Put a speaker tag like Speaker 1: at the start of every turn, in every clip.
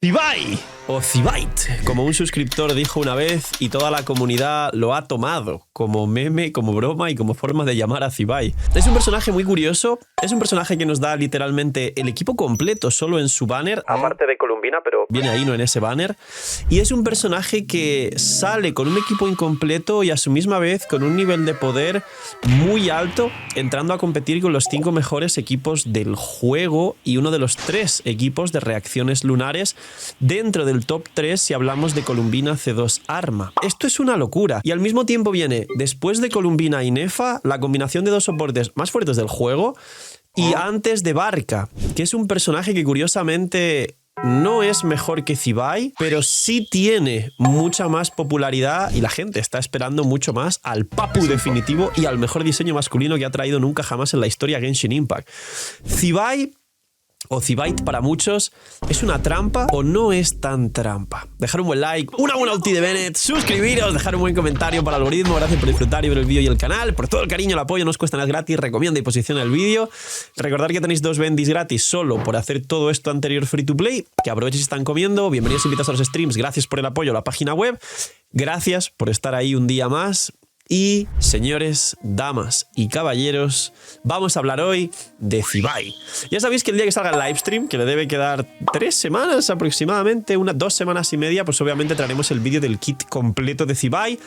Speaker 1: Zibai o Zibite, como un suscriptor dijo una vez y toda la comunidad lo ha tomado como meme, como broma y como forma de llamar a Zibai. Es un personaje muy curioso, es un personaje que nos da literalmente el equipo completo solo en su banner, aparte de Columbina, pero viene ahí, no en ese banner. Y es un personaje que sale con un equipo incompleto y a su misma vez con un nivel de poder muy alto, entrando a competir con los 5 mejores equipos del juego y uno de los 3 equipos de reacciones lunares dentro del top 3 si hablamos de Columbina C2 Arma. Esto es una locura. Y al mismo tiempo viene, después de Columbina y Nefa, la combinación de 2 soportes más fuertes del juego y antes de Barca, que es un personaje que curiosamente no es mejor que Zibai, pero sí tiene mucha más popularidad y la gente está esperando mucho más al Papu definitivo y al mejor diseño masculino que ha traído nunca jamás en la historia Genshin Impact. Zibai o Zibite para muchos, ¿es una trampa o no es tan trampa? Dejar un buen like, una buena ulti de Bennett, suscribiros, dejar un buen comentario para el algoritmo. Gracias por disfrutar y ver el vídeo y el canal, por todo el cariño, el apoyo, no os cuesta nada, gratis, recomienda y posiciona el vídeo. Recordad que tenéis 2 bendis gratis solo por hacer todo esto anterior free to play, que aprovechen si están comiendo, bienvenidos invitados a los streams, gracias por el apoyo a la página web, gracias por estar ahí un día más. Y, señores, damas y caballeros, vamos a hablar hoy de Zibai. Ya sabéis que el día que salga el livestream, que le debe quedar 3 semanas aproximadamente, 2 semanas y media, pues obviamente traeremos el vídeo del kit completo de Zibai,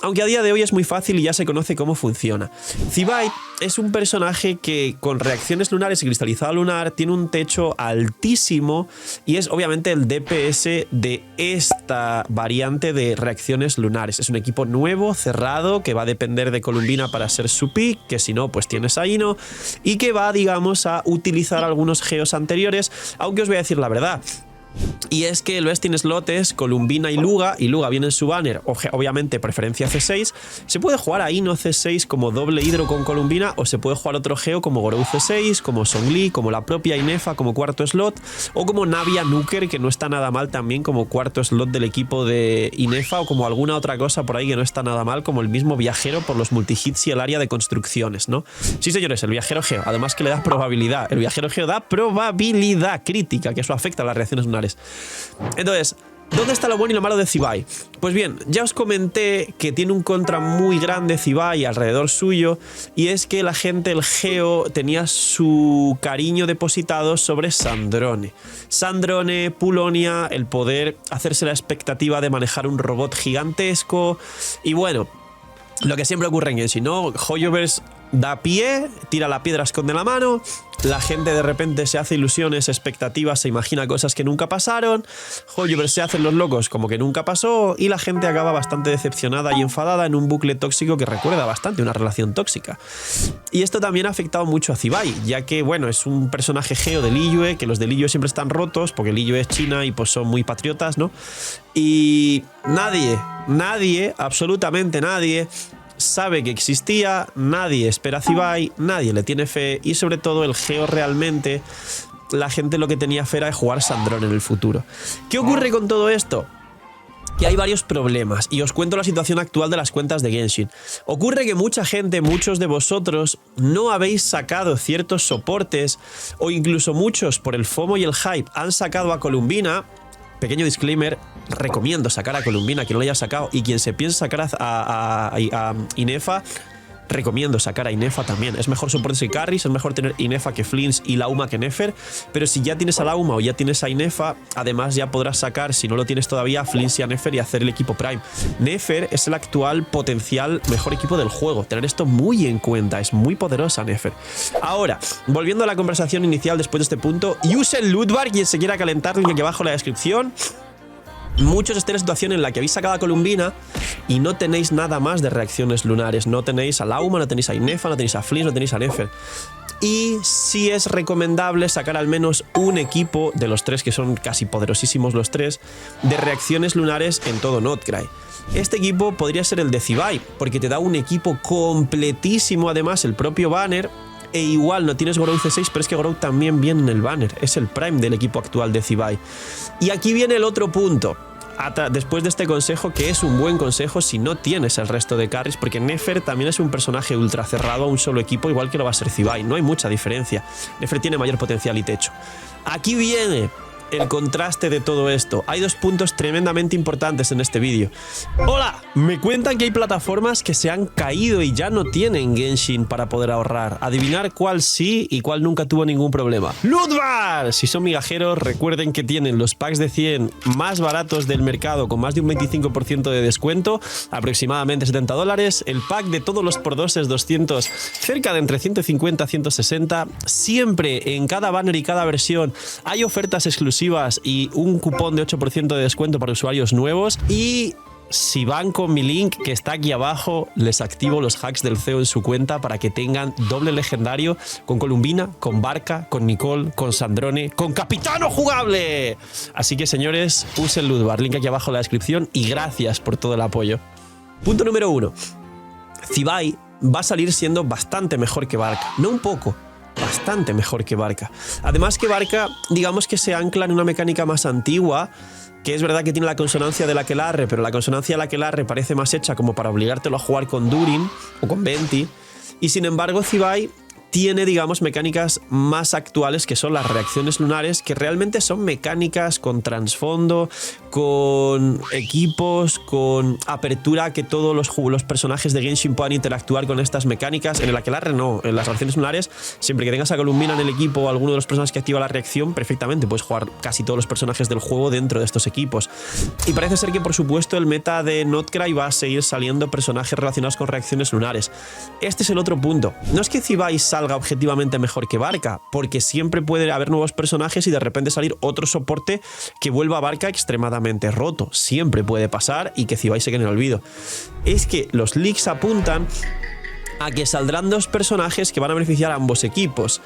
Speaker 1: aunque a día de hoy es muy fácil y ya se conoce cómo funciona. Zibai es un personaje que con reacciones lunares y cristalizado lunar tiene un techo altísimo y es obviamente el DPS de esta variante de reacciones lunares. Es un equipo nuevo, cerrado, que va a depender de Columbina para ser su pick, que si no, pues tienes a Ino, y que va, digamos, a utilizar algunos geos anteriores, aunque os voy a decir la verdad. Y es que el best in slot es Columbina y Luga viene en su banner, obviamente preferencia C6. Se puede jugar a Ino C6 como doble hidro con Columbina, o se puede jugar otro geo como Gorou C6, como Zhongli, como la propia Inefa como cuarto slot, o como Navia Nuker, que no está nada mal también como cuarto slot del equipo de Inefa, o como alguna otra cosa por ahí que no está nada mal, como el mismo Viajero por los multihits y el área de construcciones, ¿no? Sí, señores, el Viajero geo, además que le da probabilidad. El Viajero geo da probabilidad crítica, que eso afecta a las reacciones lunares. Entonces, ¿dónde está lo bueno y lo malo de Zibai? Pues bien, ya os comenté que tiene un contra muy grande Zibai alrededor suyo, y es que la gente, el geo, tenía su cariño depositado sobre Sandrone. Sandrone, Pulonia, el poder hacerse la expectativa de manejar un robot gigantesco, y bueno, lo que siempre ocurre en Genshin, ¿no? Hoyoverse da pie, tira la piedra, esconde la mano, la gente de repente se hace ilusiones, expectativas, se imagina cosas que nunca pasaron, Hoyoverse se hacen los locos como que nunca pasó, y la gente acaba bastante decepcionada y enfadada en un bucle tóxico que recuerda bastante una relación tóxica. Y esto también ha afectado mucho a Zibai, ya que, bueno, es un personaje geo de Liyue, que los de Liyue siempre están rotos, porque Liyue es China y pues son muy patriotas, ¿no? Y nadie, absolutamente nadie sabe que existía, nadie espera a Zibai, nadie le tiene fe, y sobre todo el geo realmente, la gente lo que tenía fe era de jugar Sandrone en el futuro. ¿Qué ocurre con todo esto? Que hay varios problemas, y os cuento la situación actual de las cuentas de Genshin. Ocurre que mucha gente, muchos de vosotros, no habéis sacado ciertos soportes, o incluso muchos por el FOMO y el hype han sacado a Columbina. Pequeño disclaimer, recomiendo sacar a Columbina, quien no lo haya sacado, y quien se piensa sacar a Inefa, recomiendo sacar a Inefa también. Es mejor soportes que carries, es mejor tener Inefa que Flins y Lauma que Nefer, pero si ya tienes a Lauma o ya tienes a Inefa, además ya podrás sacar, si no lo tienes todavía, a Flins y a Nefer y hacer el equipo Prime. Nefer es el actual potencial mejor equipo del juego, tener esto muy en cuenta, es muy poderosa Nefer. Ahora, volviendo a la conversación inicial después de este punto, use el loot bar, quien se quiera calentar, link aquí abajo en la descripción. Muchos estáis en la situación en la que habéis sacado a Columbina y no tenéis nada más de reacciones lunares. No tenéis a Lauma, no tenéis a Inefa, no tenéis a Flins, no tenéis a Nefer. Y sí es recomendable sacar al menos un equipo de los 3, que son casi poderosísimos los 3, de reacciones lunares en todo Notcry. Este equipo podría ser el de Zibai, porque te da un equipo completísimo, además el propio banner. E igual no tienes Gorou C6, pero es que Gorou también viene en el banner. Es el prime del equipo actual de Zibai. Y aquí viene el otro punto. Después de este consejo, que es un buen consejo si no tienes el resto de carries, porque Nefer también es un personaje ultra cerrado a un solo equipo, igual que lo va a ser Zibai. No hay mucha diferencia. Nefer tiene mayor potencial y techo. Aquí viene el contraste de todo esto. Hay dos puntos tremendamente importantes en este vídeo. ¡Hola! Me cuentan que hay plataformas que se han caído y ya no tienen Genshin para poder ahorrar. Adivinar cuál sí y cuál nunca tuvo ningún problema. ¡Lootbar! Si son migajeros, recuerden que tienen los packs de 100 más baratos del mercado con más de un 25% de descuento, aproximadamente $70. El pack de todos los por 2 es 200, cerca de entre 150 a 160. Siempre en cada banner y cada versión hay ofertas exclusivas y un cupón de 8% de descuento para usuarios nuevos. Y si van con mi link que está aquí abajo, les activo los hacks del CEO en su cuenta para que tengan doble legendario con Columbina, con Barca, con Nicole, con Sandrone, con Capitano Jugable. Así que, señores, usen Lootbar, link aquí abajo en la descripción, y gracias por todo el apoyo. Punto número 1. Zibai va a salir siendo bastante mejor que Barca. No un poco, bastante mejor que Barca. Además que Barca, digamos que se ancla en una mecánica más antigua, que es verdad que tiene la consonancia de la Aquelarre, pero la consonancia de la Aquelarre parece más hecha como para obligártelo a jugar con Durin o con Venti. Y sin embargo, Zibai tiene, digamos, mecánicas más actuales, que son las reacciones lunares, que realmente son mecánicas con trasfondo, con equipos, con apertura a que todos los personajes de Genshin puedan interactuar con estas mecánicas. En el Aquelarre no, en las reacciones lunares, siempre que tengas a Columbina en el equipo o alguno de los personajes que activa la reacción, perfectamente puedes jugar casi todos los personajes del juego dentro de estos equipos. Y parece ser que, por supuesto, el meta de Notcry va a seguir saliendo personajes relacionados con reacciones lunares. Este es el otro punto. No es que Zibai salga objetivamente mejor que Barca, porque siempre puede haber nuevos personajes y de repente salir otro soporte que vuelva a Barca extremadamente roto. Siempre puede pasar y que Zibai se quede en el olvido. Es que los leaks apuntan a que saldrán dos personajes que van a beneficiar a ambos equipos.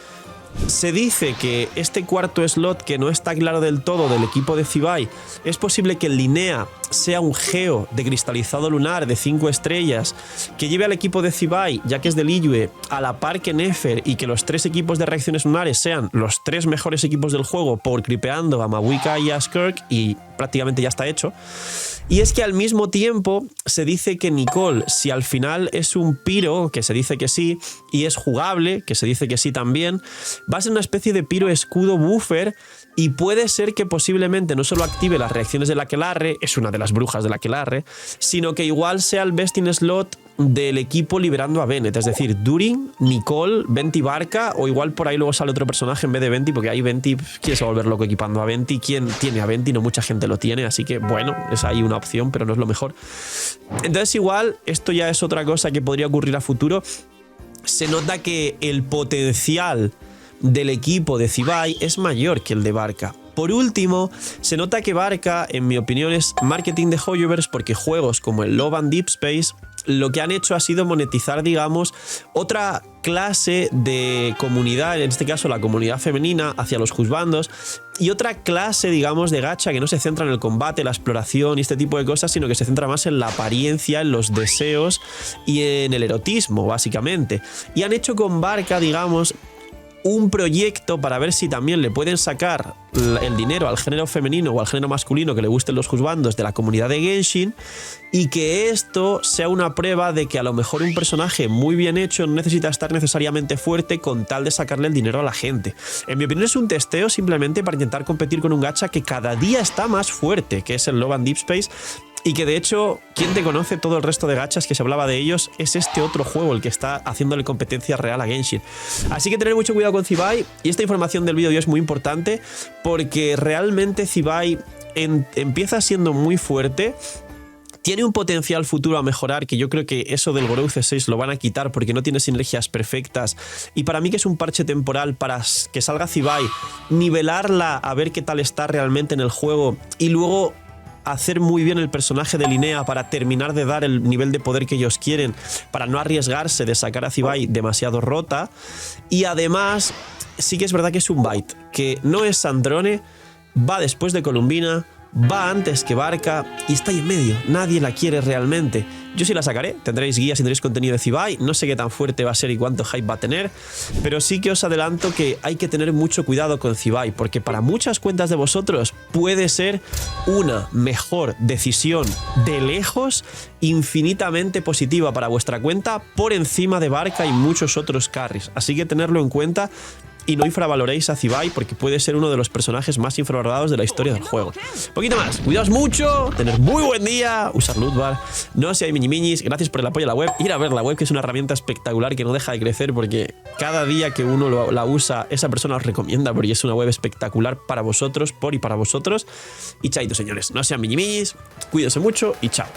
Speaker 1: Se dice que este cuarto slot, que no está claro del todo, del equipo de Zibai, es posible que el Linea sea un Geo de cristalizado lunar de 5 estrellas que lleve al equipo de Zibai, ya que es de Liyue, a la par que Nefer, y que los 3 equipos de reacciones lunares sean los 3 mejores equipos del juego por creepeando a Mawika y a Skirk, y prácticamente ya está hecho. Y es que al mismo tiempo se dice que Nicole, si al final es un piro, que se dice que sí, y es jugable, que se dice que sí también, va a ser una especie de piro escudo buffer, y puede ser que posiblemente no solo active las reacciones de la Aquelarre, es una de las brujas de la Aquelarre, sino que igual sea el best in slot del equipo liberando a Bennett, es decir, Durin, Nicole, Venti, Barca, o igual por ahí luego sale otro personaje en vez de Venti, porque ahí Venti, ¿quién se va a volver loco equipando a Venti? ¿Quién tiene a Venti? No mucha gente lo tiene, así que bueno, es ahí una opción, pero no es lo mejor. Entonces igual, esto ya es otra cosa que podría ocurrir a futuro. Se nota que el potencial del equipo de Zibai es mayor que el de Barca. Por último, se nota que Barca, en mi opinión, es marketing de Hoyoverse, porque juegos como el Love and Deep Space lo que han hecho ha sido monetizar, digamos, otra clase de comunidad, en este caso la comunidad femenina, hacia los juzbandos, y otra clase, digamos, de gacha que no se centra en el combate, la exploración y este tipo de cosas, sino que se centra más en la apariencia, en los deseos y en el erotismo, básicamente. Y han hecho con Barca, digamos, un proyecto para ver si también le pueden sacar el dinero al género femenino o al género masculino que le gusten los juzbandos de la comunidad de Genshin, y que esto sea una prueba de que a lo mejor un personaje muy bien hecho no necesita estar necesariamente fuerte con tal de sacarle el dinero a la gente. En mi opinión es un testeo simplemente para intentar competir con un gacha que cada día está más fuerte, que es el Love and Deep Space. Y que de hecho, quien te conoce, todo el resto de gachas que se hablaba de ellos, es este otro juego el que está haciéndole competencia real a Genshin. Así que tener mucho cuidado con Zibai, y esta información del vídeo es muy importante porque realmente Zibai empieza siendo muy fuerte. Tiene un potencial futuro a mejorar, que yo creo que eso del Growth 6 lo van a quitar porque no tiene sinergias perfectas. Y para mí que es un parche temporal para que salga Zibai, nivelarla a ver qué tal está realmente en el juego y luego hacer muy bien el personaje de Linea para terminar de dar el nivel de poder que ellos quieren, para no arriesgarse de sacar a Zibai demasiado rota. Y además sí que es verdad que es un bait, que no es Sandrone, va después de Columbina, va antes que Barca y está ahí en medio. Nadie la quiere realmente. Yo sí la sacaré, tendréis guías y tendréis contenido de Zibai. No sé qué tan fuerte va a ser y cuánto hype va a tener, pero sí que os adelanto que hay que tener mucho cuidado con Zibai, porque para muchas cuentas de vosotros puede ser una mejor decisión de lejos, infinitamente positiva para vuestra cuenta, por encima de Barca y muchos otros carries. Así que tenerlo en cuenta. y no infravaloréis a Zibai porque puede ser uno de los personajes más infravalorados de la historia del juego. Poquito más, cuidaos mucho, tener muy buen día, usar loot bar, no seáis miñimiñis, gracias por el apoyo a la web, ir a ver la web que es una herramienta espectacular que no deja de crecer porque cada día que uno la usa, esa persona os recomienda porque es una web espectacular para vosotros, por y para vosotros. Y chaito, señores, no sean miñimiñis, cuídense mucho y chao.